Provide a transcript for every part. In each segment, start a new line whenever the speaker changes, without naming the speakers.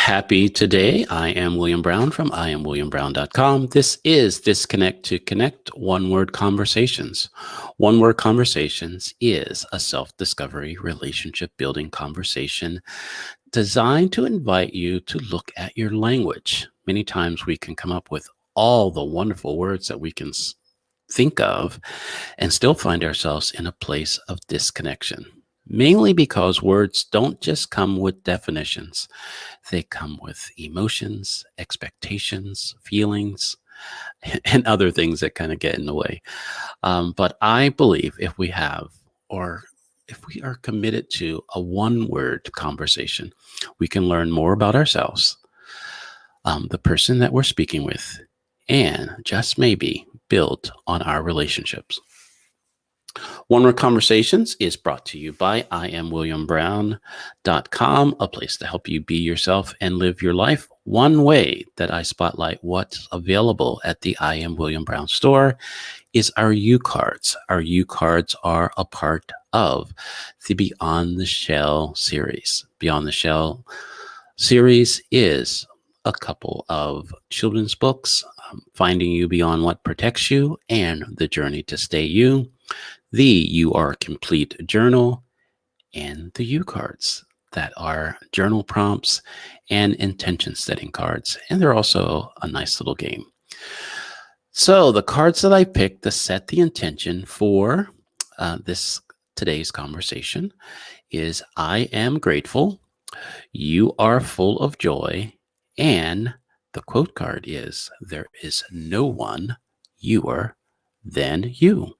Happy today. I am William Brown from IamWilliamBrown.com. This is Disconnect to Connect One Word Conversations. One Word Conversations is a self-discovery, relationship-building conversation designed to invite you to look at your language. Many times we can come up with all the wonderful words that we can think of and still find ourselves in a place of disconnection. Mainly because words don't just come with definitions. They come with emotions, expectations, feelings, and other things that kind of get in the way. But I believe if we are committed to a one-word conversation, we can learn more about ourselves, the person that we're speaking with, and just maybe build on our relationships. One Word Conversations is brought to you by IamWilliamBrown.com, a place to help you be yourself and live your life. One way that I spotlight what's available at the I Am William Brown store is our U cards. Our U cards are a part of the Beyond the Shell series. Beyond the Shell series is a couple of children's books, Finding You Beyond What Protects You and The Journey to Stay You, the You Are Complete journal, and the U cards that are journal prompts and intention setting cards. And they're also a nice little game. So the cards that I picked to set the intention for today's conversation is I am grateful, you are full of joy, and the quote card is there is no one youer than you.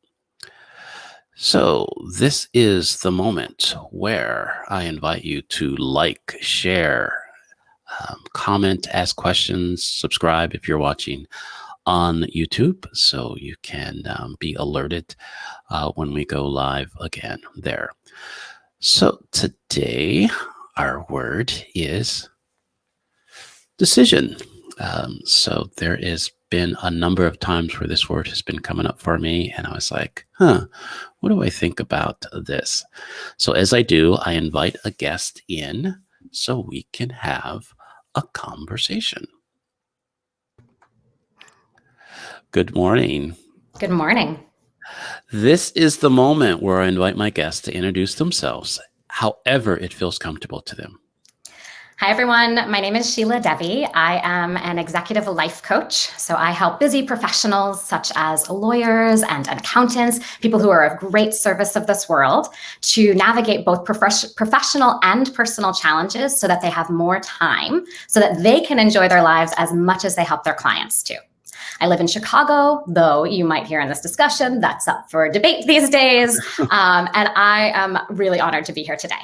So this is the moment where I invite you to like, share, comment, ask questions, subscribe if you're watching on YouTube so you can be alerted when we go live again there. So today our word is decision. So there is been a number of times where this word has been coming up for me and I was like, what do I think about this? So as I do, I invite a guest in so we can have a conversation. Good morning.
Good morning.
This is the moment where I invite my guests to introduce themselves, however it feels comfortable to them.
Hi, everyone. My name is Sheila Devi. I am an executive life coach. So I help busy professionals such as lawyers and accountants, people who are of great service of this world, to navigate both professional and personal challenges so that they have more time, so that they can enjoy their lives as much as they help their clients too. I live in Chicago, though you might hear in this discussion that's up for debate these days. And I am really honored to be here today.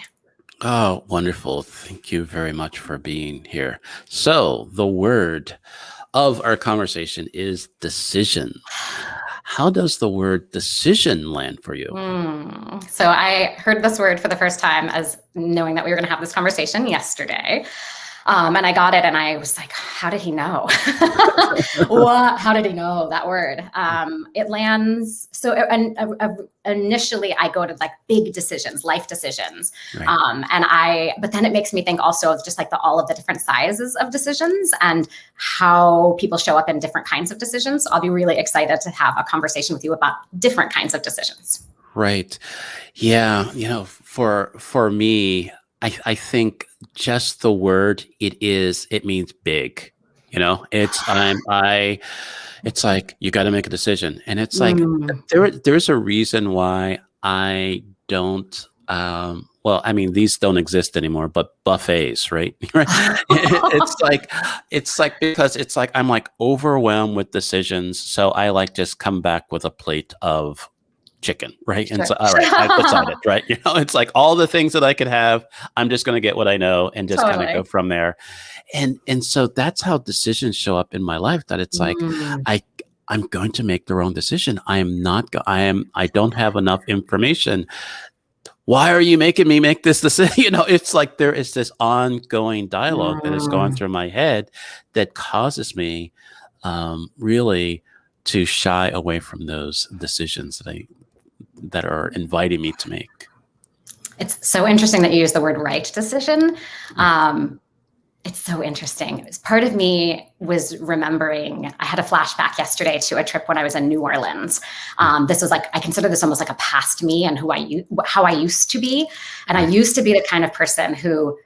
Oh, wonderful. Thank you very much for being here. So the word of our conversation is decision. How does the word decision land for you?
So I heard this word for the first time as knowing that we were going to have this conversation yesterday. And I got it and I was like, how did he know? How did he know that word? It lands. So initially I go to like big decisions, life decisions. Right. But then it makes me think also of just like all of the different sizes of decisions and how people show up in different kinds of decisions. So I'll be really excited to have a conversation with you about different kinds of decisions.
Right. Yeah. For me, I think just the word it means big, it's like, you got to make a decision. And it's like, there's a reason why I don't, these don't exist anymore, but buffets, right? It's like, because it's like, I'm like overwhelmed with decisions. So I like just come back with a plate of chicken, right? Sure. And so, all right, I decided, right? It's like all the things that I could have, I'm just going to get what I know and just kind of go from there. And so that's how decisions show up in my life, that it's like, I'm going to make the wrong decision. I don't have enough information. Why are you making me make this decision? It's like there is this ongoing dialogue that has gone through my head that causes me really to shy away from those decisions that are inviting me to make.
It's so interesting that you use the word right decision. It's so interesting. Part of me was remembering, I had a flashback yesterday to a trip when I was in New Orleans. This was like, I consider this almost like a past me and how I used to be. And I used to be the kind of person who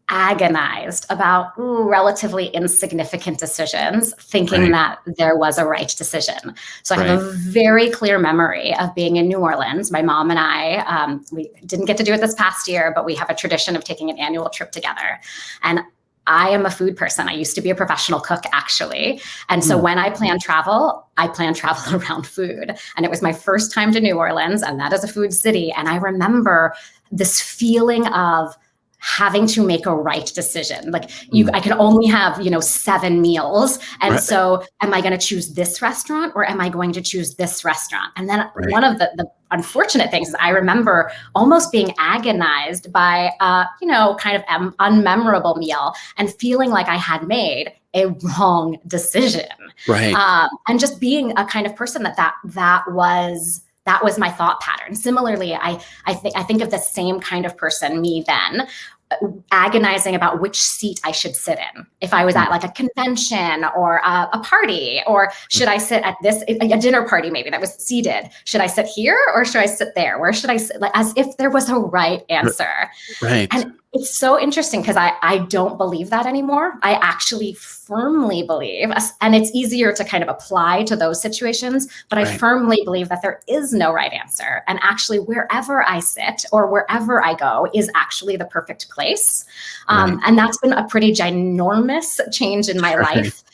agonized about relatively insignificant decisions, thinking that there was a right decision. So I have a very clear memory of being in New Orleans. My mom and I, we didn't get to do it this past year, but we have a tradition of taking an annual trip together. And I am a food person. I used to be a professional cook, actually. And so when I plan travel around food. And it was my first time to New Orleans, and that is a food city. And I remember this feeling of having to make a right decision. Like I can only have, 7 meals. And so am I going to choose this restaurant or am I going to choose this restaurant? And then one of the unfortunate things is I remember almost being agonized by, kind of unmemorable meal and feeling like I had made a wrong decision. And just being a kind of person that was my thought pattern. Similarly, I think of the same kind of person, me then, agonizing about which seat I should sit in. If I was at like a convention or a party, or should I sit at a dinner party maybe that was seated, should I sit here or should I sit there? Where should I sit? Like, as if there was a right answer. And it's so interesting because I don't believe that anymore. I actually firmly believe, and it's easier to kind of apply to those situations, but I firmly believe that there is no right answer. And actually wherever I sit or wherever I go is actually the perfect place. And that's been a pretty ginormous change in my life.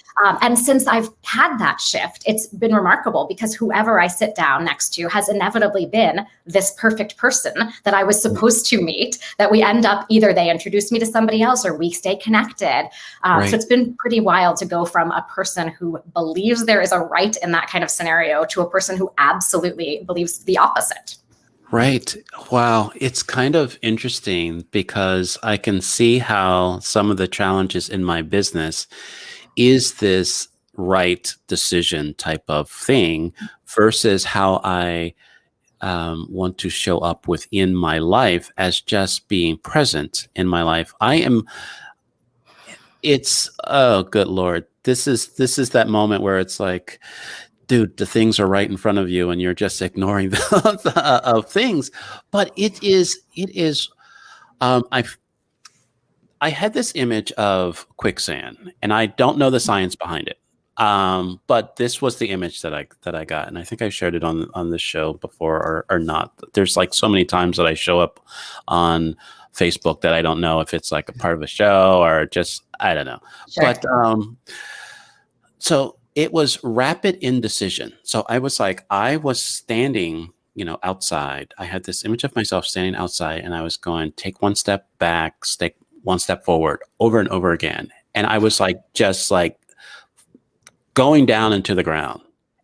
And since I've had that shift, it's been remarkable because whoever I sit down next to has inevitably been this perfect person that I was supposed to meet, that we end up either they introduce me to somebody else or we stay connected. So it's been pretty wild to go from a person who believes there is a right in that kind of scenario to a person who absolutely believes the opposite.
Right. Wow. It's kind of interesting because I can see how some of the challenges in my business is this right decision type of thing versus how I want to show up within my life as just being present in my life. Oh, good Lord. This is that moment where it's like, dude, the things are right in front of you and you're just ignoring the things. But it is, I had this image of quicksand, and I don't know the science behind it. But this was the image that I got, and I think I shared it on this show before or not. There's like so many times that I show up on Facebook that I don't know if it's like a part of a show or just I don't know.
Sure.
But so it was rapid indecision. So I was standing, outside. I had this image of myself standing outside, and I was going, take one step back, take one step forward, over and over again. And I was just going down into the ground.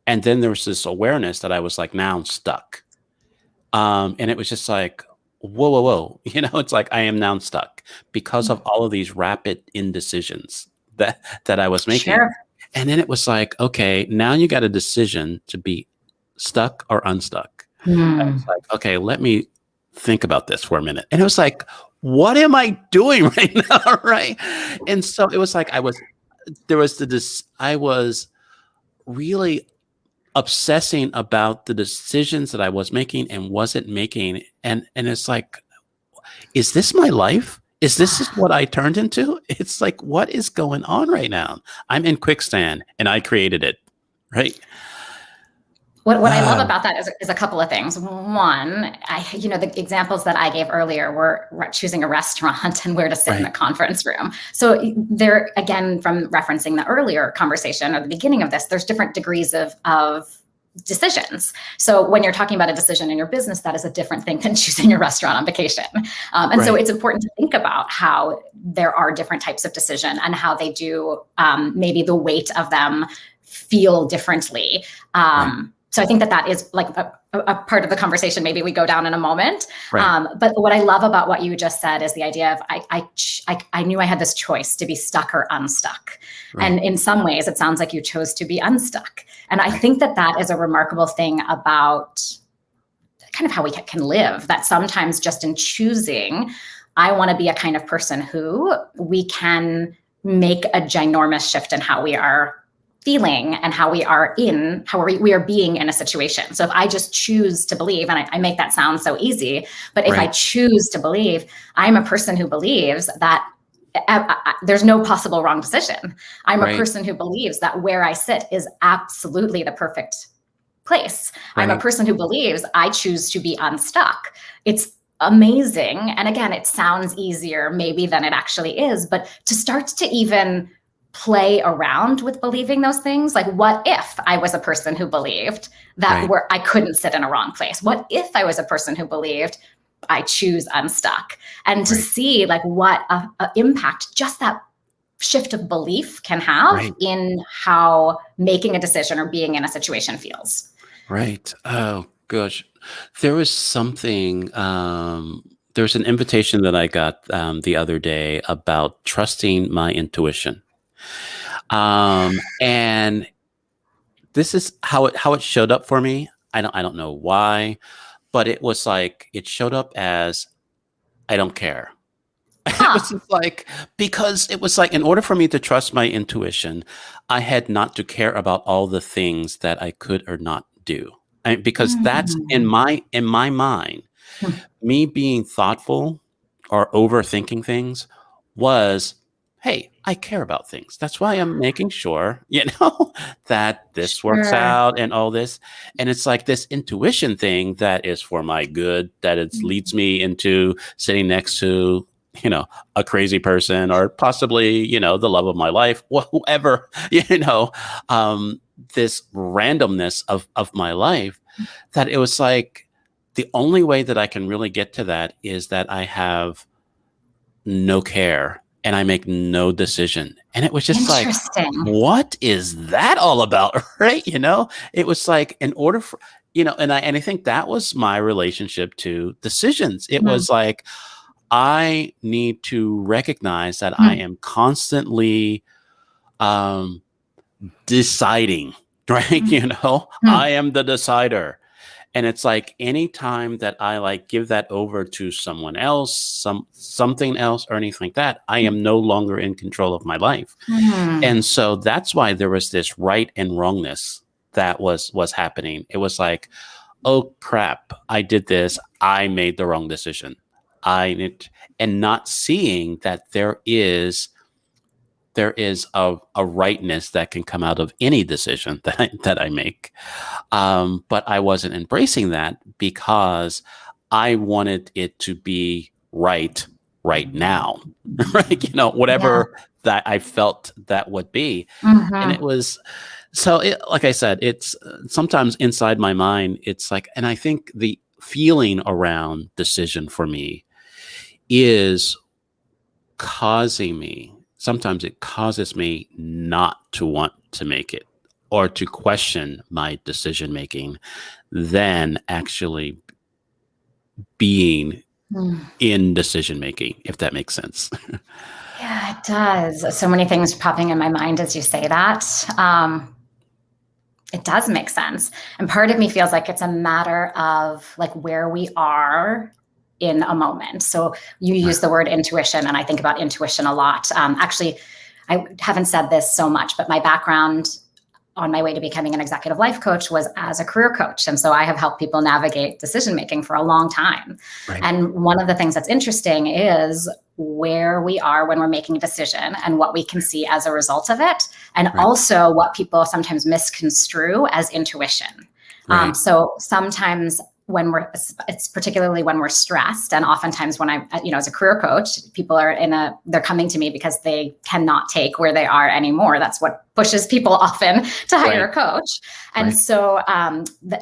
And then there was this awareness that I was now I'm stuck. And it was just like, whoa, whoa, whoa. It's like I am now stuck because of all of these rapid indecisions that I was making.
Sure.
And then it was like, okay, now you got a decision to be stuck or unstuck. I was like, okay, let me think about this for a minute. And it was like, what am I doing right now? Right. And so it was like, I was really obsessing about the decisions that I was making and wasn't making. And it's like, is this my life? Is this what I turned into? It's like, what is going on right now? I'm in quicksand and I created it. Right.
What I love about that is a couple of things. One, the examples that I gave earlier were choosing a restaurant and where to sit in a conference room. So there, again, from referencing the earlier conversation or the beginning of this, there's different degrees of decisions. So when you're talking about a decision in your business, that is a different thing than choosing a restaurant on vacation. So it's important to think about how there are different types of decision and how they do, maybe the weight of them feel differently. So I think that is like a part of the conversation maybe we go down in a moment. But what I love about what you just said is the idea of I knew I had this choice to be stuck or unstuck. And in some ways, it sounds like you chose to be unstuck. And I think that is a remarkable thing about kind of how we can live, that sometimes just in choosing I want to be a kind of person who we can make a ginormous shift in how we are feeling and how we are being in a situation. So if I just choose to believe, and I make that sound so easy, but if I choose to believe, I'm a person who believes that there's no possible wrong decision. I'm a person who believes that where I sit is absolutely the perfect place. I'm a person who believes I choose to be unstuck. It's amazing. And again, it sounds easier maybe than it actually is, but to start to even play around with believing those things, like what if I was a person who believed that I couldn't sit in a wrong place? What if I was a person who believed I choose unstuck? And to see like what a impact just that shift of belief can have in how making a decision or being in a situation feels.
Right. Oh, gosh. There was something, there's an invitation that I got the other day about trusting my intuition. And this is how it showed up for me. I don't know why, but it was like, it showed up as, I don't care. It was just like, because it was like, in order for me to trust my intuition, I had not to care about all the things that I could or not do. Because that's in my mind, me being thoughtful or overthinking things was, hey, I care about things. That's why I'm making sure, that this works out and all this. And it's like this intuition thing that is for my good, that it leads me into sitting next to, a crazy person, or possibly, the love of my life, whoever, this randomness of my life, that it was like, the only way that I can really get to that is that I have no care and I make no decision. And it was just like, what is that all about? Right. It was like, in order for, and I think that was my relationship to decisions. It was like, I need to recognize that I am constantly deciding, right? I am the decider. And it's like, anytime that I like give that over to someone else, something else or anything like that, I am no longer in control of my life. And so that's why there was this right and wrongness that was happening. It was like, oh crap, I did this. I made the wrong decision. And not seeing that there is a rightness that can come out of any decision that I make. But I wasn't embracing that because I wanted it to be right now, right? Whatever that I felt that would be. And it was, so like I said, it's sometimes inside my mind, it's like, and I think the feeling around decision for me is sometimes it causes me not to want to make it, or to question my decision making, than actually being in decision making, if that makes sense.
Yeah, it does. So many things popping in my mind as you say that. It does make sense. And part of me feels like it's a matter of like where we are in a moment. So you use the word intuition, and I think about intuition a lot. Actually, I haven't said this so much, but my background on my way to becoming an executive life coach was as a career coach. And so I have helped people navigate decision-making for a long time. And one of the things that's interesting is where we are when we're making a decision and what we can see as a result of it. And also what people sometimes misconstrue as intuition. So sometimes it's particularly when we're stressed, and oftentimes when as a career coach, people they're coming to me because they cannot take where they are anymore. That's what pushes people often to hire a coach. And so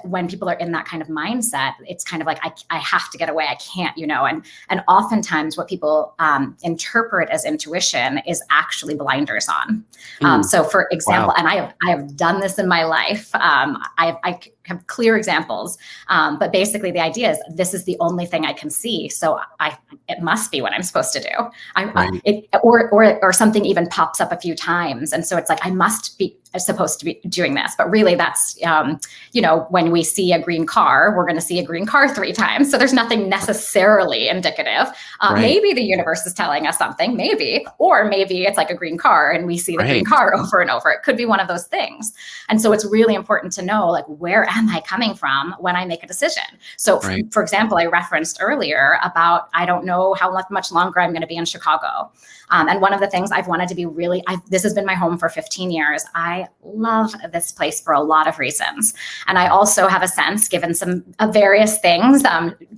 when people are in that kind of mindset, it's kind of like, I have to get away. I can't, and oftentimes what people interpret as intuition is actually blinders on. So for example, and I have done this in my life. I have clear examples, but basically the idea is this is the only thing I can see. So it must be what I'm supposed to do. Or something even pops up a few times. And so it's like, I must be supposed to be doing this. But really that's, when we see a green car, we're going to see a green car 3 times. So there's nothing necessarily indicative.
Right.
Maybe the universe is telling us something, maybe, or maybe it's like a green car and we see the green car over and over. It could be one of those things. And so it's really important to know, like, where am I coming from when I make a decision? So for example, I referenced earlier about, I don't know how much longer I'm going to be in Chicago. And one of the things I've wanted to be this has been my home for 15 years. I love this place for a lot of reasons. And I also have a sense, given some various things,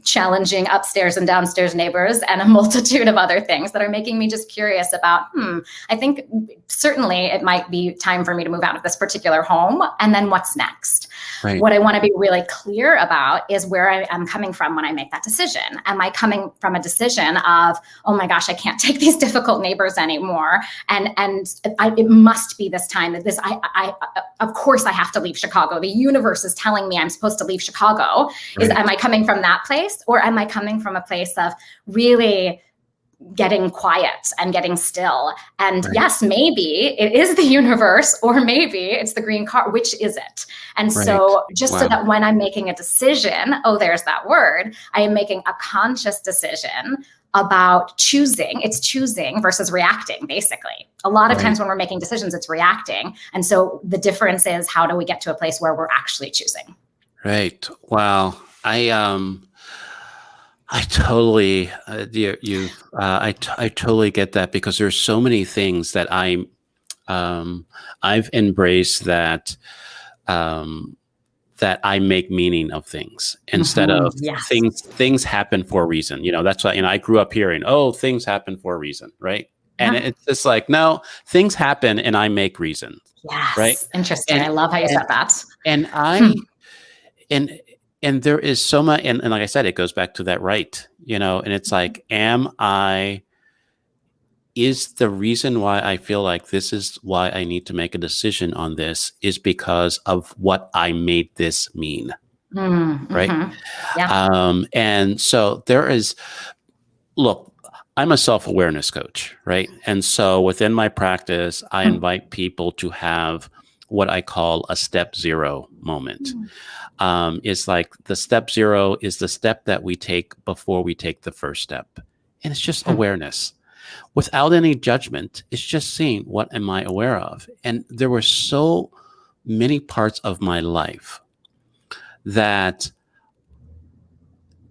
challenging upstairs and downstairs neighbors and a multitude of other things that are making me just curious about, I think certainly it might be time for me to move out of this particular home. And then what's next?
Right.
What I want to be really clear about is where I am coming from when I make that decision. Am I coming from a decision of, oh my gosh, I can't take these difficult neighbors anymore, and it must be this time that I of course I have to leave Chicago. The universe is telling me I'm supposed to leave Chicago. Am I coming from that place, or am I coming from a place of really getting quiet and getting still? And yes, maybe it is the universe, or maybe it's the green car. Which is it? And so just so that when I'm making a decision, there's that word, I am making a conscious decision about choosing. It's choosing versus reacting, basically. A lot of times when we're making decisions, it's reacting. And so the difference is, how do we get to a place where we're actually choosing?
Right. Wow. I totally, I totally get that, because there's so many things that I've embraced that I make meaning of things instead of things happen for a reason. That's why, I grew up hearing, things happen for a reason. Right. And it's just like, no, things happen and I make reasons.
Yes.
Right.
Interesting. I love how you said that.
And and there is so much, and like I said, it goes back to that and it's like, is the reason why I feel like this is why I need to make a decision on this is because of what I made this mean. Right.
Yeah.
And so look, I'm a self-awareness coach, right? And so within my practice, I invite people to have what I call a step 0 moment. It's like the step 0 is the step that we take before we take the first step. And it's just awareness without any judgment. It's just seeing, what am I aware of? And there were so many parts of my life that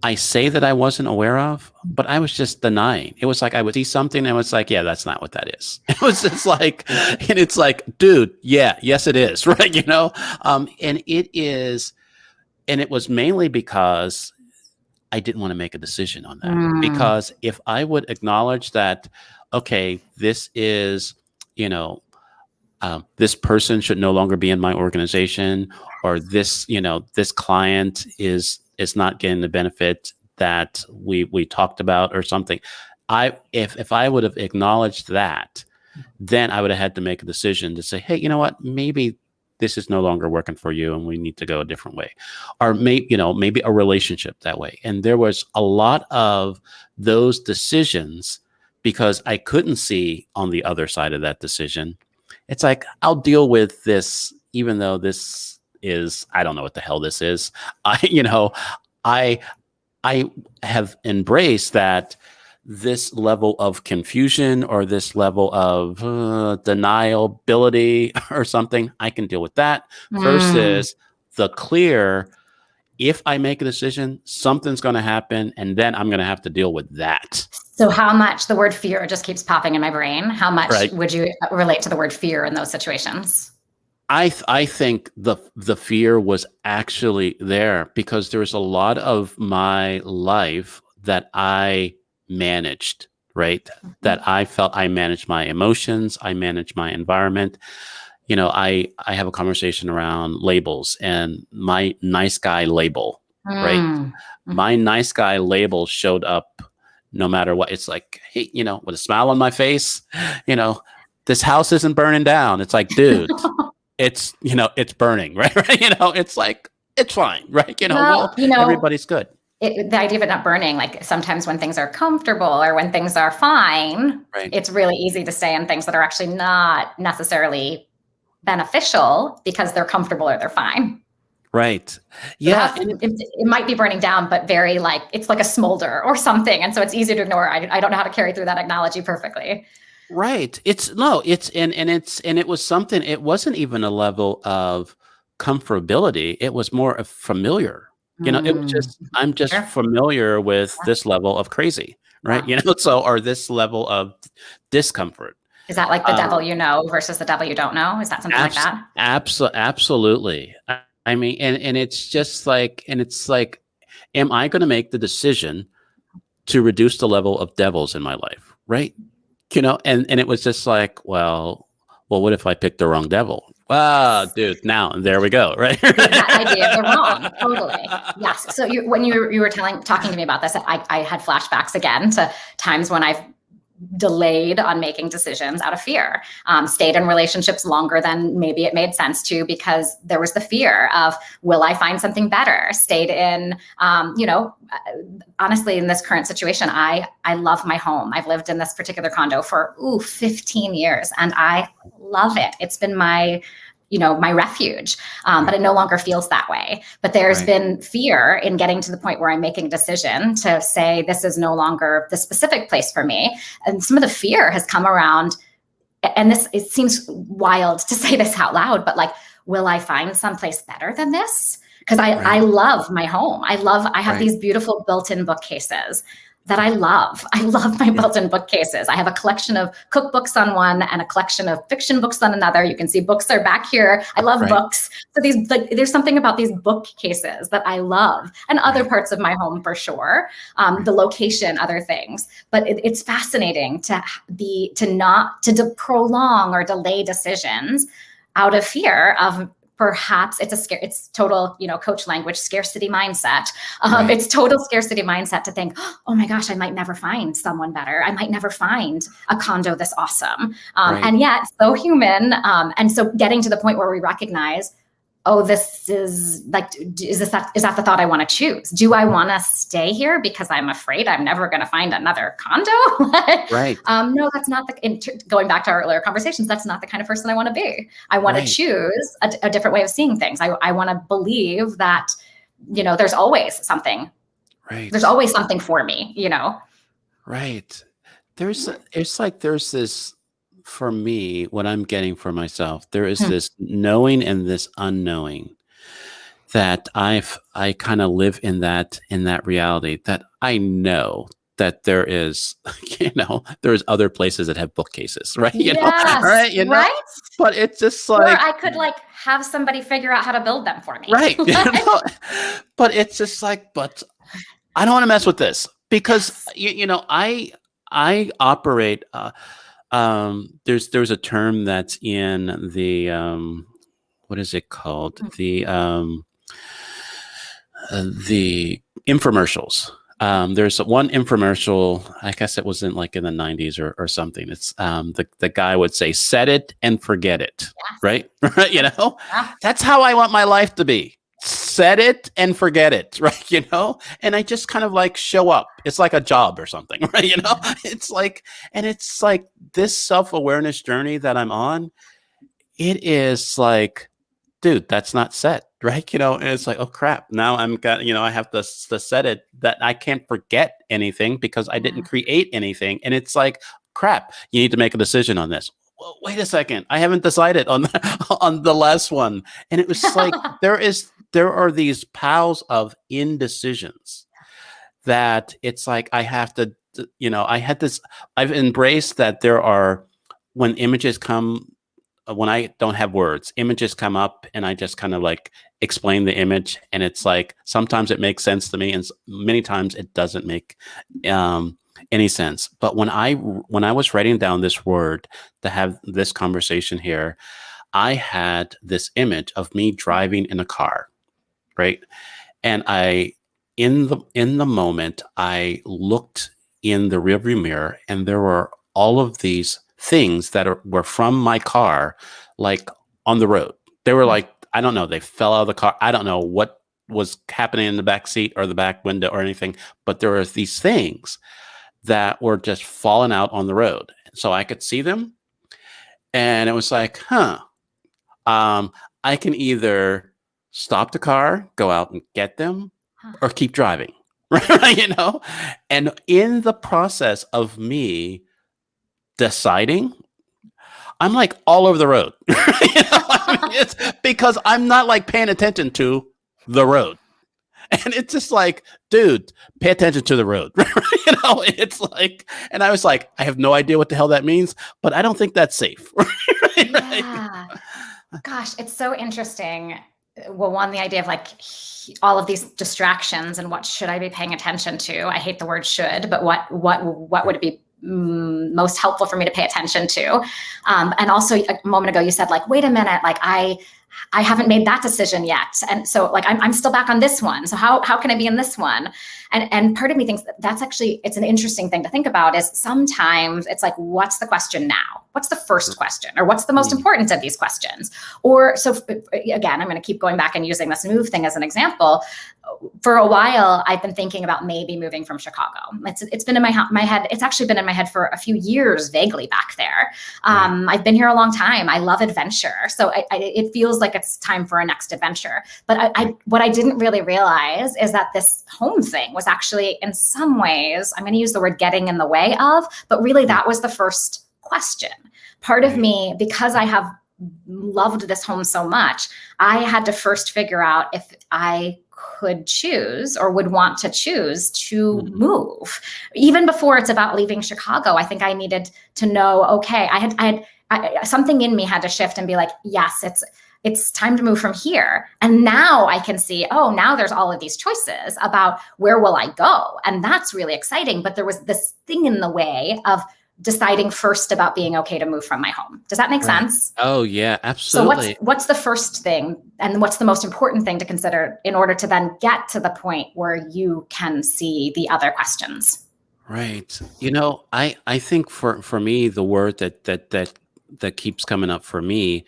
I say that I wasn't aware of, but I was just denying. It was like I would see something and I was like, yeah, that's not what that is. It was just like, and it's like, dude, yes, it is. Right. And it is. And it was mainly because I didn't want to make a decision on that. Because if I would acknowledge that, okay, this is, this person should no longer be in my organization, or this, this client is not getting the benefit that we talked about or something. If I would have acknowledged that, then I would have had to make a decision to say, hey, you know what, maybe this is no longer working for you and we need to go a different way, or maybe a relationship that way. And there was a lot of those decisions because I couldn't see on the other side of that decision. It's like, I'll deal with this, even though this is, I don't know what the hell this is. I have embraced that this level of confusion or this level of deniability or something, I can deal with that versus the clear, if I make a decision, something's going to happen and then I'm going to have to deal with that.
So how much, the word fear just keeps popping in my brain. How much would you relate to the word fear in those situations?
I think the fear was actually there because there was a lot of my life that I managed, right? That I felt I managed my emotions, I managed my environment. I have a conversation around labels and my nice guy label, right? My nice guy label showed up no matter what. It's like, hey, with a smile on my face, this house isn't burning down. It's like, dude, it's, it's burning, right? It's like, it's fine, right? Everybody's good.
The idea of it not burning, like sometimes when things are comfortable or when things are fine, it's really easy to stay in things that are actually not necessarily beneficial because they're comfortable or they're fine.
Right.
So
Yeah.
it might be burning down, but very like, it's like a smolder or something. And so it's easy to ignore. I don't know how to carry through that analogy perfectly.
Right. It's no, it's and it was something, it wasn't even a level of comfortability. It was more of familiar. It was
Mm,
just, I'm just
sure.
familiar with
Yeah.
this level of crazy, right?
Yeah.
So, or this level of discomfort.
Is that like the devil
Um,
you know versus the devil you don't know? Is that something like that?
absolutely. I mean, and it's just like, and it's like, am I going to make the decision to reduce the level of devils in my life? Right. And it was just like, well, what if I picked the wrong devil? Ah,
Yes.
dude, now there we go, right?
That idea of the wrong, totally. Yes. So when you were talking to me about this, I had flashbacks again to times when I've delayed on making decisions out of fear, stayed in relationships longer than maybe it made sense to because there was the fear of, will I find something better? Stayed in, honestly, in this current situation, I love my home. I've lived in this particular condo for 15 years and I love it. It's been my refuge, but it no longer feels that way. But there's
Right,
been fear in getting to the point where I'm making a decision to say this is no longer the specific place for me. And some of the fear has come around, and it seems wild to say this out loud, but like, will I find someplace better than this? Because I
right,
love my home. I have
right.
these beautiful built-in bookcases that I love. I love my
Yeah,
built-in bookcases. I have a collection of cookbooks on one and a collection of fiction books on another. You can see books are back here. I love
right,
books. So there's something about these bookcases that I love, and other
right,
parts of my home for sure.
right,
The location, other things. But it's fascinating to prolong or delay decisions out of fear of, perhaps it's total, coach language, scarcity mindset.
right,
It's total scarcity mindset to think, oh my gosh, I might never find someone better. I might never find a condo this awesome.
right.
And yet, so human. And so getting to the point where we recognize, oh, this is like, is that the thought I want to choose? Do I want to stay here because I'm afraid I'm never going to find another condo?
Right,
No, that's not going back to our earlier conversations. That's not the kind of person I want to be. I want to
right,
choose a different way of seeing things. I want to believe that, there's always something. There's
right,
always something for me.
right. It's like there's this, for me, what I'm getting for myself, there is
Hmm.
this knowing and this unknowing that I kind of live in that reality, that I know that there is, there's other places that have bookcases, right?
Yes,
Right?
right.
But it's just
Or
like,
I could like have somebody figure out how to build them for me.
right, but it's just like, but I don't want to mess with this because
Yes.
I operate. There's a term that's in the what is it called? The infomercials. There's one infomercial. I guess it was in the 90s or something. It's the guy would say, "Set it and forget it."
Yes.
Right? Right?
Yeah.
That's how I want my life to be. Set it and forget it, right? And I just kind of like show up. It's like a job or something, right? It's like, and it's like this self-awareness journey that I'm on. It is like, dude, that's not set, right? And it's like, oh crap, now I have to set it that I can't forget anything because I didn't
Yeah.
create anything. And it's like, crap, you need to make a decision on this. Well, wait a second, I haven't decided on on the last one. And it was like, there are these piles of indecisions that it's like I have to, I had this, I've embraced that there are, when images come, when I don't have words, images come up and I just kind of like explain the image. And it's like, sometimes it makes sense to me and many times it doesn't make any sense. But when I was writing down this word to have this conversation here, I had this image of me driving in a car, right? And in the moment, I looked in the rearview mirror, and there were all of these things that were from my car, like on the road. They were like, I don't know, they fell out of the car. I don't know what was happening in the back seat or the back window or anything, but there were these things that were just falling out on the road. So I could see them, and it was like, huh. I can either stop the car, go out and get them, or keep driving. Right? And in the process of me deciding, I'm like all over the road. It's because I'm not like paying attention to the road. And it's just like, dude, pay attention to the road. It's like, and I was like, I have no idea what the hell that means, but I don't think that's safe.
Yeah. Gosh, it's so interesting. Well, one, the idea of like all of these distractions and what should I be paying attention to? I hate the word should, but what would it be most helpful for me to pay attention to? And also a moment ago, you said like, wait a minute, like I haven't made that decision yet. And so like, I'm still back on this one. So how can I be in this one? And part of me thinks that's actually, it's an interesting thing to think about is sometimes it's like, what's the question now? What's the first question? Or what's the most important of these questions? Or so again, I'm going to keep going back and using this move thing as an example. For a while, I've been thinking about maybe moving from Chicago. It's been in my head. It's actually been in my head for a few years, vaguely back there. I've been here a long time. I love adventure. So it feels like it's time for a next adventure. But what I didn't really realize is that this home thing was actually in some ways, I'm going to use the word getting in the way of, but really that was the first question. Part of me, because I have loved this home so much, I had to first figure out if I could choose or would want to choose to move. Even before it's about leaving Chicago, I think I needed to know, okay, something in me had to shift and be like, yes, it's time to move from here. And now I can see, oh, now there's all of these choices about where will I go? And that's really exciting. But there was this thing in the way of deciding first about being okay to move from my home. Does that make sense?
Oh yeah, absolutely.
So what's the first thing and what's the most important thing to consider in order to then get to the point where you can see the other questions?
Right. I think for me, the word that keeps coming up for me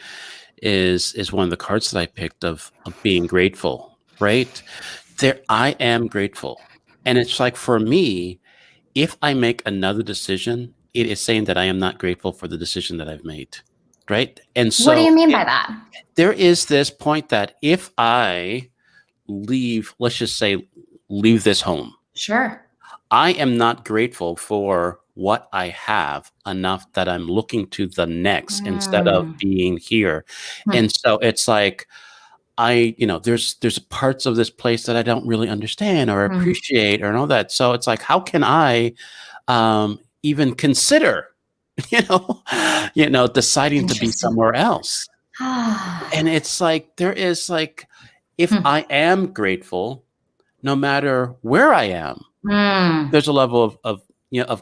is one of the cards that I picked of being grateful, right? I am grateful. And it's like for me, if I make another decision, it is saying that I am not grateful for the decision that I've made. Right. And so
what do you mean by that?
There is this point that if I leave, let's just say, leave this home.
Sure.
I am not grateful for what I have enough that I'm looking to the next instead of being here. And so it's like, there's parts of this place that I don't really understand or appreciate or all that. So it's like, how can I even consider, deciding to be somewhere else? And it's like, there is like, if I am grateful, no matter where I am, there's a level of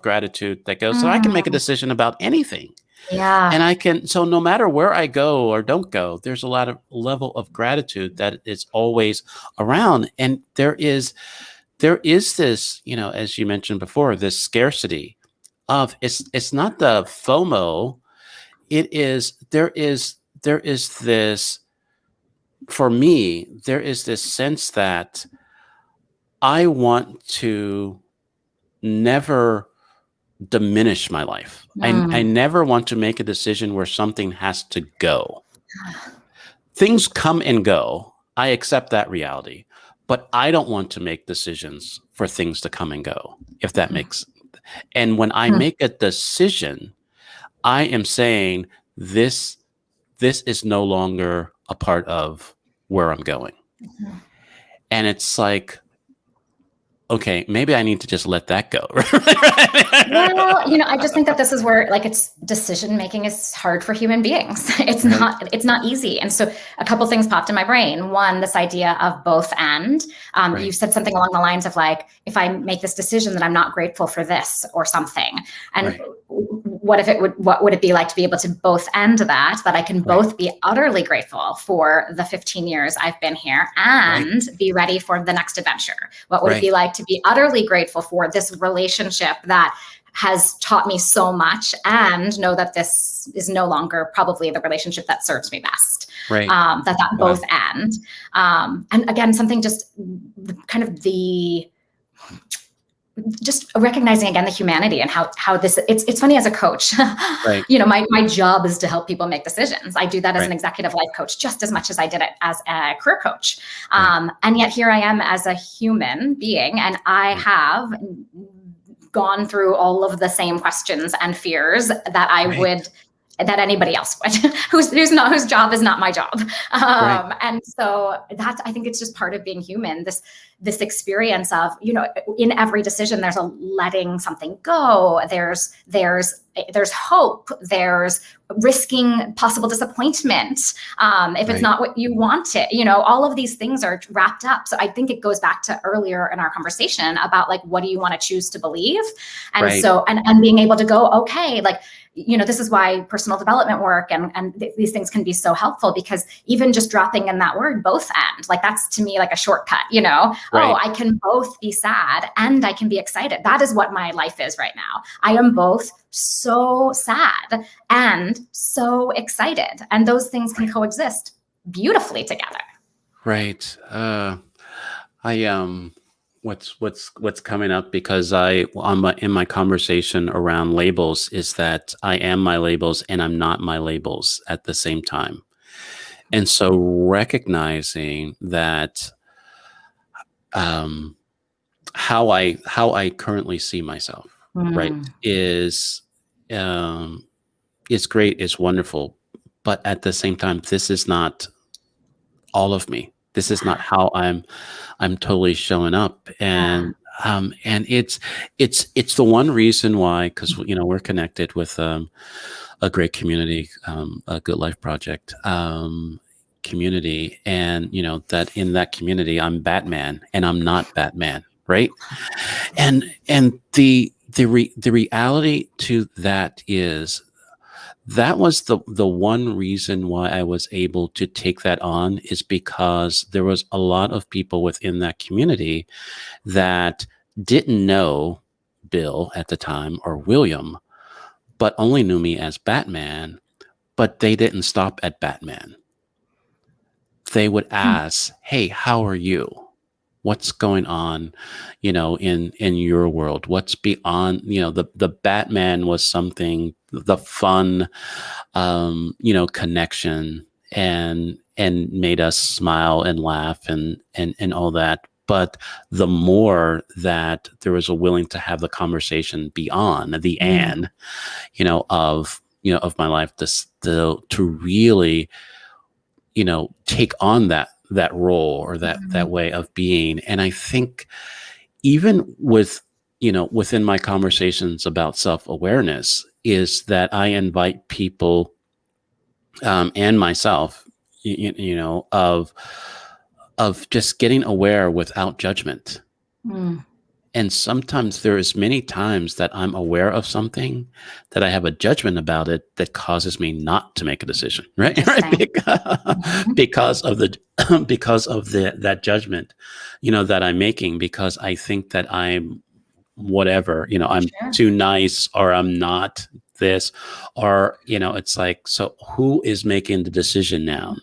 gratitude that goes, so I can make a decision about anything.
Yeah.
And so no matter where I go or don't go, there's a lot of level of gratitude that is always around. And there is this, as you mentioned before, this scarcity of it's not the FOMO. There is this, for me, there is this sense that I want to never diminish my life. I never want to make a decision where something has to go. Things come and go. I accept that reality, but I don't want to make decisions for things to come and go, if that makes sense. And when I make a decision, I am saying this is no longer a part of where I'm going. And it's like, okay, maybe I need to just let that go.
Well, I just think that this is where it's decision making is hard for human beings. It's not easy. And so a couple things popped in my brain. One, this idea of both and. You said something along the lines of like, if I make this decision that I'm not grateful for this or something. And what would it be like to be able to both end that I can both be utterly grateful for the 15 years I've been here and be ready for the next adventure? What would it be like to be utterly grateful for this relationship that has taught me so much and know that this is no longer probably the relationship that serves me best? That both end. And again, something just kind of the just recognizing again the humanity and how this it's funny as a coach.
Right.
My job is to help people make decisions. I do that as
Right.
an executive life coach just as much as I did it as a career coach.
Right.
And yet here I am as a human being, and I
Right.
have gone through all of the same questions and fears that anybody else would, whose job is not my job.
Right.
And so I think it's just part of being human, this experience of, in every decision, there's a letting something go. There's hope. There's risking possible disappointment. If it's not what you wanted, all of these things are wrapped up. So I think it goes back to earlier in our conversation about like, what do you want to choose to believe? And so, and being able to go, okay, like, this is why personal development work and these things can be so helpful, because even just dropping in that word, both end, like that's to me like a shortcut, oh, I can both be sad and I can be excited. That is what my life is right now. I am both so sad and so excited. And those things can coexist beautifully together.
Right. What's coming up, because in my conversation around labels, is that I am my labels and I'm not my labels at the same time. And so recognizing that how I currently see myself, right, is great, is wonderful, but at the same time, this is not all of me. This is not how I'm totally showing up. And it's the one reason why, because we're connected with a great community, a Good Life Project community, and that in that community I'm Batman and I'm not Batman, right? And the reality to that is, that was the one reason why I was able to take that on, is because there was a lot of people within that community that didn't know Bill at the time, or William, but only knew me as Batman, but they didn't stop at Batman. They would ask, hey, how are you? What's going on, in your world? What's beyond, the Batman was something, the fun, connection, and made us smile and laugh and all that. But the more that there was a willing to have the conversation beyond the of my life, to really, take on that role, or that way of being. And I think even with, within my conversations about self-awareness, is that I invite people, and myself, of just getting aware without judgment. And sometimes there is many times that I'm aware of something, that I have a judgment about it, that causes me not to make a decision, right? Because of that judgment, that I'm making, because I think that I'm whatever, I'm too nice, or I'm not this, or, it's like, so who is making the decision now?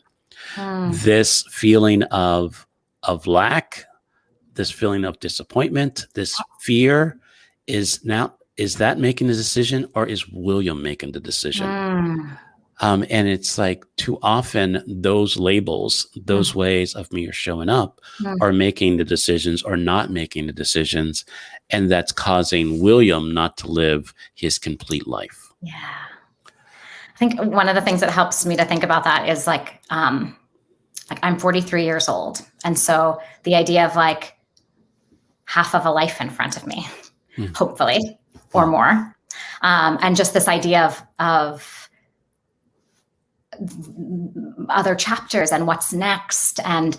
This feeling of lack, this feeling of disappointment, this fear, is that making the decision, or is William making the decision? And it's like, too often those labels, those ways of me are showing up, are making the decisions or not making the decisions. And that's causing William not to live his complete life.
Yeah. I think one of the things that helps me to think about that is like I'm 43 years old. And so the idea of like half of a life in front of me, hopefully, or more. And just this idea of other chapters and what's next. And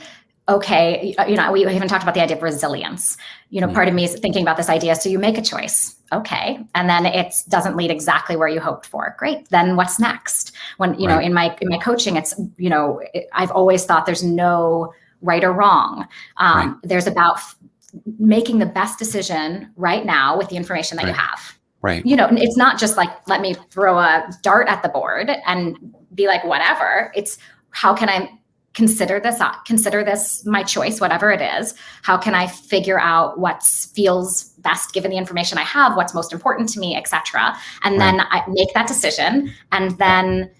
okay, we haven't talked about the idea of resilience. Part of me is thinking about this idea. So you make a choice. Okay. And then it doesn't lead exactly where you hoped for. Great. Then what's next? When, in my coaching, it's, I've always thought there's no right or wrong. There's about making the best decision right now with the information that you have.
Right.
It's not just like, let me throw a dart at the board and be like, whatever. It's how can I consider this my choice, whatever it is. How can I figure out what feels best given the information I have, what's most important to me, etc. And then I make that decision, and then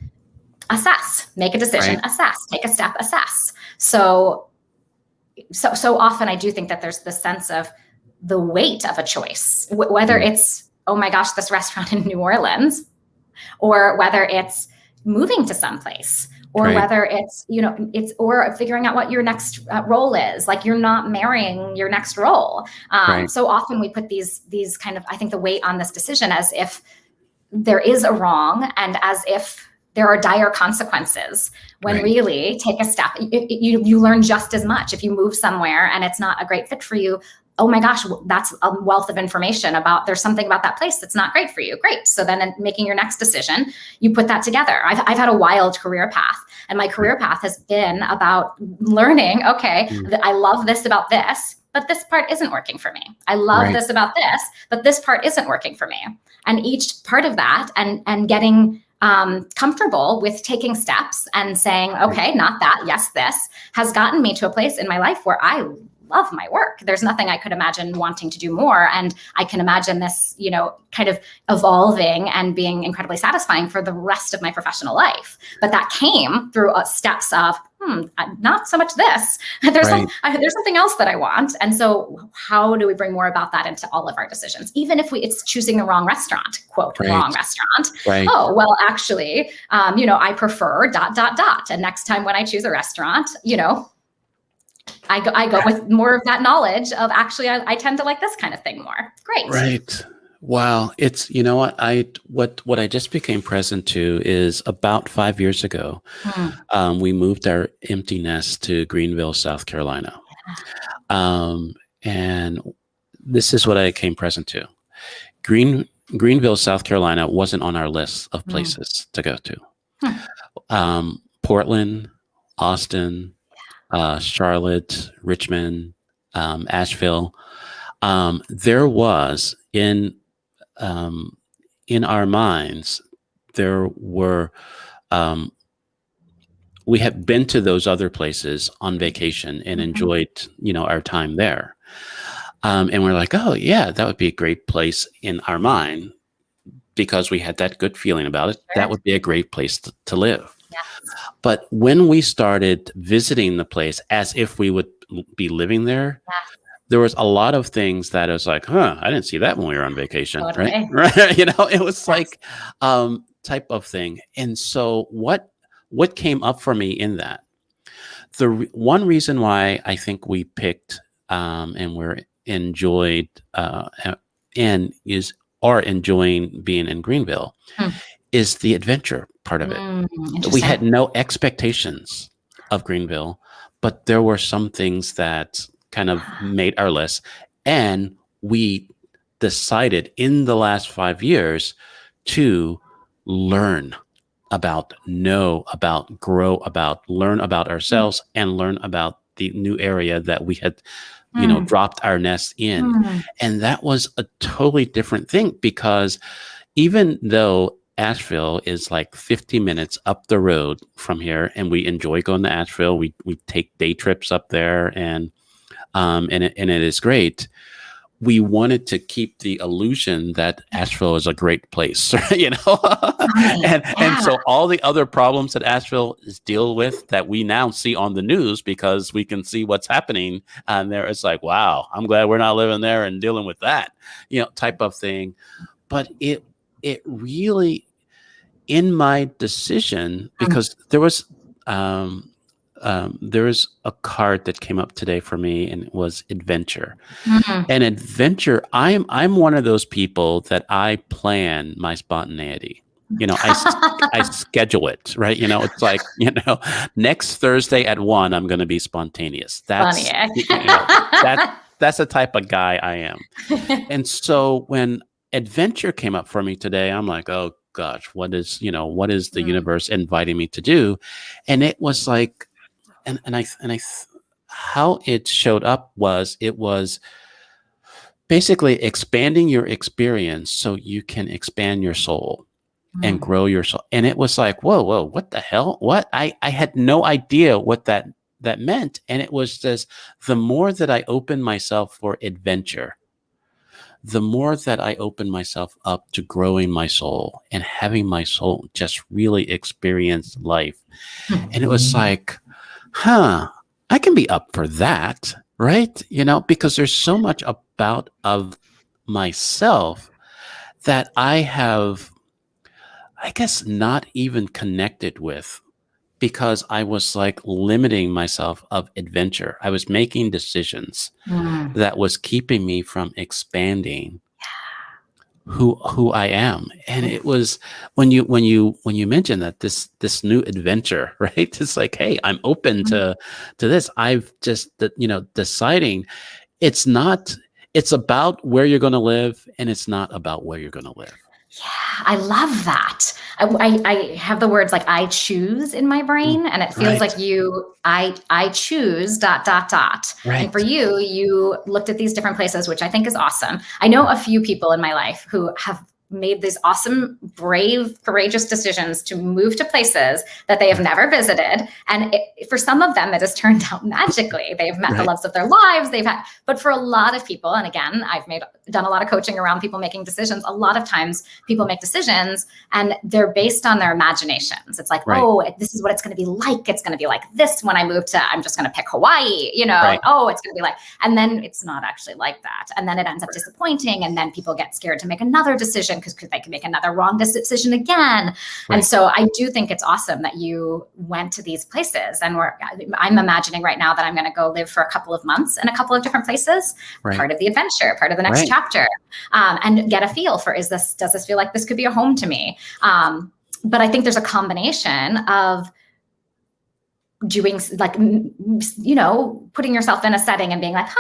assess, make a decision, assess, take a step, assess. So often I do think that there's this sense of the weight of a choice, whether it's, oh my gosh, this restaurant in New Orleans, or whether it's moving to someplace, or whether it's, or figuring out what your next role is. Like, you're not marrying your next role. So often we put these kind of, I think, the weight on this decision as if there is a wrong and as if there are dire consequences, when really, take a step. You learn just as much if you move somewhere and it's not a great fit for you. Oh my gosh, that's a wealth of information about, there's something about that place that's not great for you. Great. So then in making your next decision, you put that together. I've had a wild career path, and my career path has been about learning, okay, I love this about this, but this part isn't working for me. I love this about this, but this part isn't working for me. And each part of that, and getting comfortable with taking steps and saying, okay, not that, yes, this, has gotten me to a place in my life where I love my work. There's nothing I could imagine wanting to do more. And I can imagine this, kind of evolving and being incredibly satisfying for the rest of my professional life. But that came through steps of, not so much this. There's something else that I want. And so how do we bring more about that into all of our decisions? Even if it's choosing the wrong restaurant, quote, wrong restaurant. Oh, well, actually, I prefer ... And next time when I choose a restaurant, I go with more of that knowledge of, actually, I tend to like this kind of thing more. Great.
Right. Wow. It's, what I just became present to is about 5 years ago, we moved our empty nest to Greenville, South Carolina. And this is what I came present to. Greenville, South Carolina wasn't on our list of places to go to. Portland, Austin, Charlotte, Richmond, Asheville. There was in our minds, there were, we had been to those other places on vacation and enjoyed, our time there. And we're like, oh yeah, that would be a great place in our mind, because we had that good feeling about it. That would be a great place to live. But when we started visiting the place as if we would be living there, there was a lot of things that I was like, I didn't see that when we were on vacation. Right. It was like, type of thing. And so what came up for me in that, one reason why I think we picked, and we're enjoyed, are enjoying being in Greenville, is the adventure part of it. We had no expectations of Greenville, but there were some things that kind of made our list. And we decided in the last 5 years to learn about, know about, grow about, learn about ourselves, and learn about the new area that we had, dropped our nest in. And that was a totally different thing, because even though Asheville is like 50 minutes up the road from here, and we enjoy going to Asheville, we take day trips up there, and it is great. We wanted to keep the illusion that Asheville is a great place, and so all the other problems that Asheville is deal with that we now see on the news, because we can see what's happening there, it's like, wow, I'm glad we're not living there and dealing with that, type of thing. But it really, in my decision, because there was a card that came up today for me, and it was adventure. And adventure, I'm one of those people that I plan my spontaneity. I schedule it, right? It's like, next Thursday at 1, I'm going to be spontaneous. That's that's the type of guy I am. And so when adventure came up for me today, I'm like, oh gosh, what is the universe inviting me to do? And it was like, and how it showed up was, it was basically expanding your experience so you can expand your soul. and
Mm.
grow your soul. And it was like, whoa, what the hell? What? I had no idea what that meant. And it was just, the more that I opened myself for adventure, the more that I opened myself up to growing my soul and having my soul just really experience life. And it was like, I can be up for that, right? Because there's so much about of myself that I have, I guess, not even connected with, because I was like limiting myself of adventure. I was making decisions
Mm.
that was keeping me from expanding who I am. And it was, when you mentioned that this new adventure, right? It's like, hey, I'm open to this. I've just, deciding it's about where you're going to live, and it's not about where you're going to live.
Yeah, I love that. I have the words like I choose in my brain, and it feels
Right.
like I choose ... And for
Right.
you looked at these different places, which I think is awesome. I know a few people in my life who have made these awesome, brave, courageous decisions to move to places that they have never visited. And for some of them, it has turned out magically. They've met the
Right.
loves of their lives. But for a lot of people, and again, I've done a lot of coaching around people making decisions. A lot of times people make decisions and they're based on their imaginations. It's like,
Right.
oh, this is what it's going to be like. It's going to be like this when I move to, I'm just going to pick Hawaii,
Right.
oh, it's going to be like, and then it's not actually like that. And then it ends up disappointing. And then people get scared to make another decision because they can make another wrong decision again.
Right.
And so I do think it's awesome that you went to these places. And I'm imagining right now that I'm going to go live for a couple of months in a couple of different places,
Right.
part of the adventure, part of the next
Right.
chapter, and get a feel for, does this feel like this could be a home to me? But I think there's a combination of doing, like, putting yourself in a setting and being like,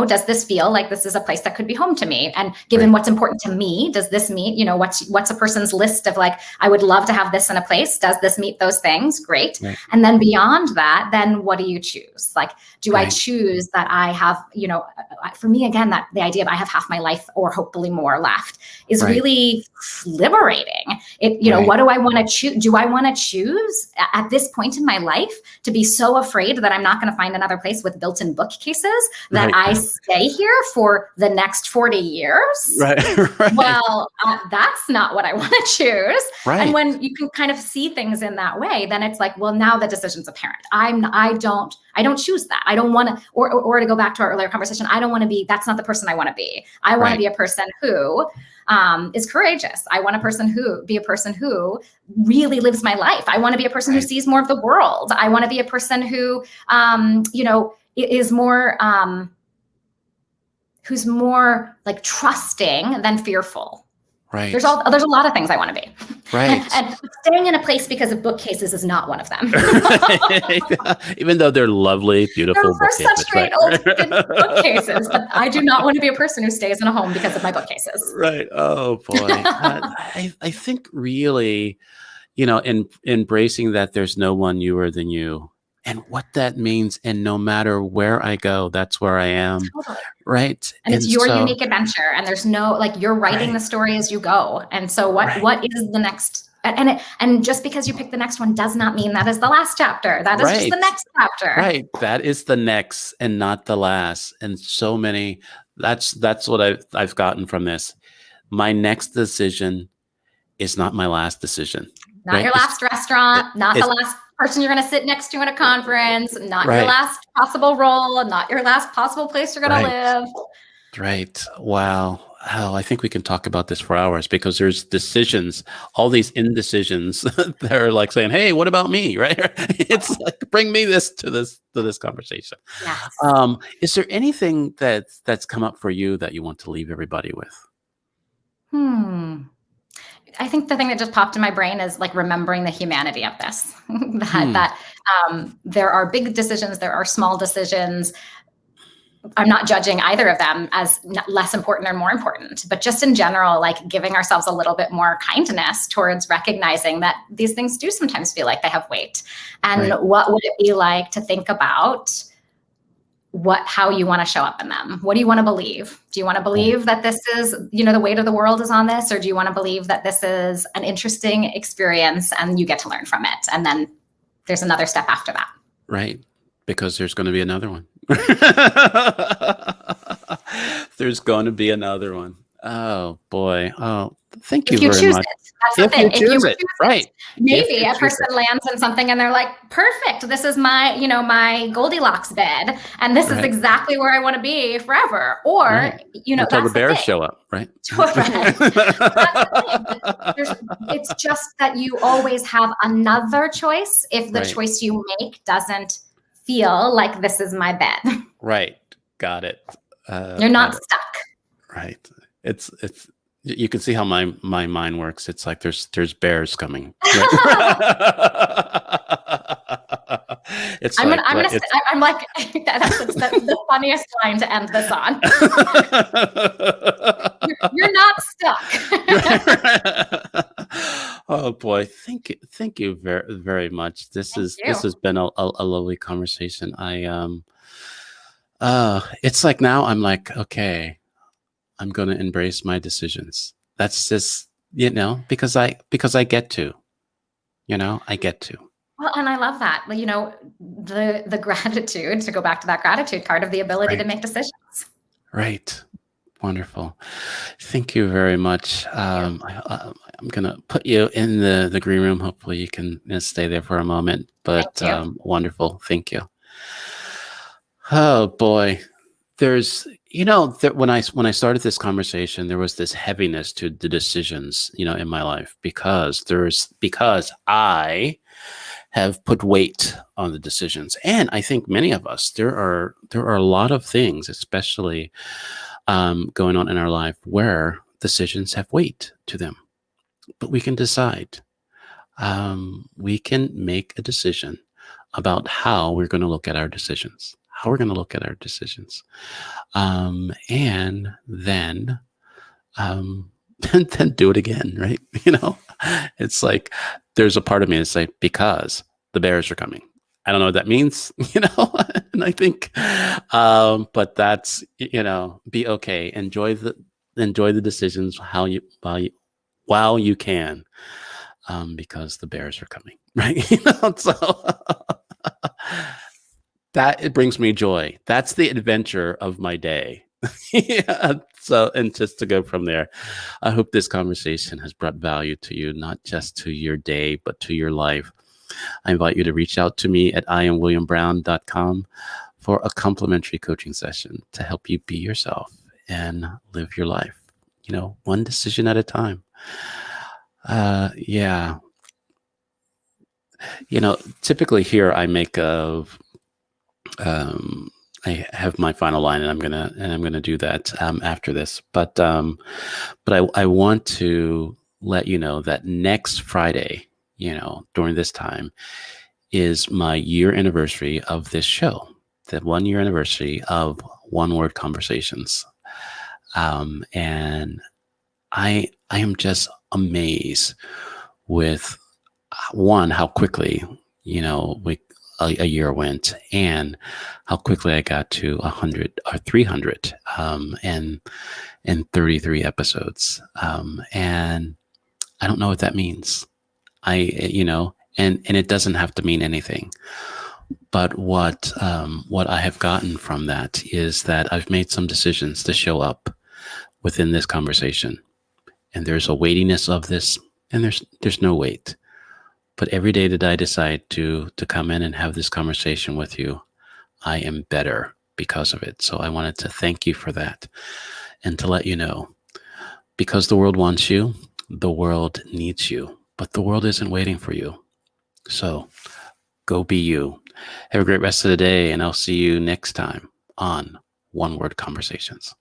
does this feel like this is a place that could be home to me? And given what's important to me, does this meet, what's a person's list of like, I would love to have this in a place. Does this meet those things? Great.
Right.
And then beyond that, then what do you choose? Like, do I
Right.
choose that I have, for me, again, that the idea of I have half my life or hopefully more left is
Right.
really liberating.
Right.
What do I want to choose? Do I want to choose at this point in my life to be so afraid that I'm not going to find another place with built-in bookcases that
Right.
I stay here for the next 40 years?
Right. Right.
Well, that's not what I want to choose.
Right.
And when you can kind of see things in that way, then it's like, well, now the decision's apparent. I don't choose that. I don't want to, or to go back to our earlier conversation, I don't want to be, that's not the person I want to be. I want to be a person who is courageous. I want be a person who really lives my life. I want to be a person who sees more of the world. I want to be a person who, is more, who's more like trusting than fearful.
Right.
There's a lot of things I want to be.
Right.
And staying in a place because of bookcases is not one of them.
Even though they're lovely, beautiful
They're
bookcases.
such great old bookcases, but I do not want to be a person who stays in a home because of my bookcases.
Right. Oh boy. I think really, embracing that there's no one newer than you, and what that means. And no matter where I go, that's where I am.
Totally.
Right.
And it's your unique adventure. And there's no, like, you're writing the story as you go. And so what is the next, and just because you pick the next one does not mean that is the last chapter. That is just the next chapter.
Right. That is the next and not the last. And so many, that's what I've gotten from this. My next decision is not my last decision.
Not your last restaurant, not the last person you're going to sit next to in a conference, not your last possible role, not your last possible place you're going to live. Right.
Wow. Oh, I think we can talk about this for hours, because there's decisions, all these indecisions that are like saying, hey, what about me? Right. It's like, bring me to this conversation.
Yes.
Is there anything that's come up for you that you want to leave everybody with?
I think the thing that just popped in my brain is like remembering the humanity of this, that there are big decisions, there are small decisions. I'm not judging either of them as less important or more important, but just in general, like giving ourselves a little bit more kindness towards recognizing that these things do sometimes feel like they have weight. And what would it be like to think about how you want to show up in them. What do you want to believe? Do you want to believe that this is, the weight of the world is on this, or do you want to believe that this is an interesting experience and you get to learn from it? And then there's another step after that.
Right. Because there's going to be another one. There's going to be another one. Oh boy. Oh, thank you very much.
That's the thing. If you choose it,
right.
Maybe a person lands in something and they're like, perfect. This is my, my Goldilocks bed. And this is exactly where I want to be forever. Or,
until the bears show up, right?
It's just that you always have another choice if the choice you make doesn't feel like this is my bed.
Right. Got it.
You're not stuck.
Right. It's you can see how my mind works. It's like there's bears coming. It's I'm like that's the funniest line to end this on. You're not stuck. Oh boy, thank you very very much. This has been a lovely conversation. It's like now I'm like, okay, I'm going to embrace my decisions. That's just, because I get to, I get to.
Well, and I love that. The gratitude, to go back to that gratitude card, of the ability to make decisions.
Right. Wonderful. Thank you very much. I'm going to put you in the green room. Hopefully you can stay there for a moment, but wonderful. Thank you. Oh boy. There's, when I started this conversation, there was this heaviness to the decisions, in my life, because I have put weight on the decisions. And I think many of us, there are a lot of things, especially going on in our life, where decisions have weight to them, but we can decide. We can make a decision about how we're going to look at our decisions. And then then do it again, right? It's like there's a part of me that's like, because the bears are coming. I don't know what that means, and I think, but that's, be okay. Enjoy the decisions while you can, because the bears are coming, right? So. That it brings me joy. That's the adventure of my day. So, and just to go from there, I hope this conversation has brought value to you, not just to your day, but to your life. I invite you to reach out to me at iamwilliambrown.com for a complimentary coaching session to help you be yourself and live your life, one decision at a time. Typically here I make I have my final line, and I'm gonna do that after this. But I want to let you know that next Friday, during this time, is my year anniversary of this show. The 1 year anniversary of One Word Conversations, and I am just amazed with how quickly a year went, and how quickly I got to 100 or 300 and 33 episodes. And I don't know what that means. And it doesn't have to mean anything. But what I have gotten from that is that I've made some decisions to show up within this conversation. And there's a weightiness of this, and there's no weight. But every day that I decide to come in and have this conversation with you, I am better because of it. So I wanted to thank you for that, and to let you know, because the world wants you, the world needs you, but the world isn't waiting for you. So go be you. Have a great rest of the day, and I'll see you next time on One Word Conversations.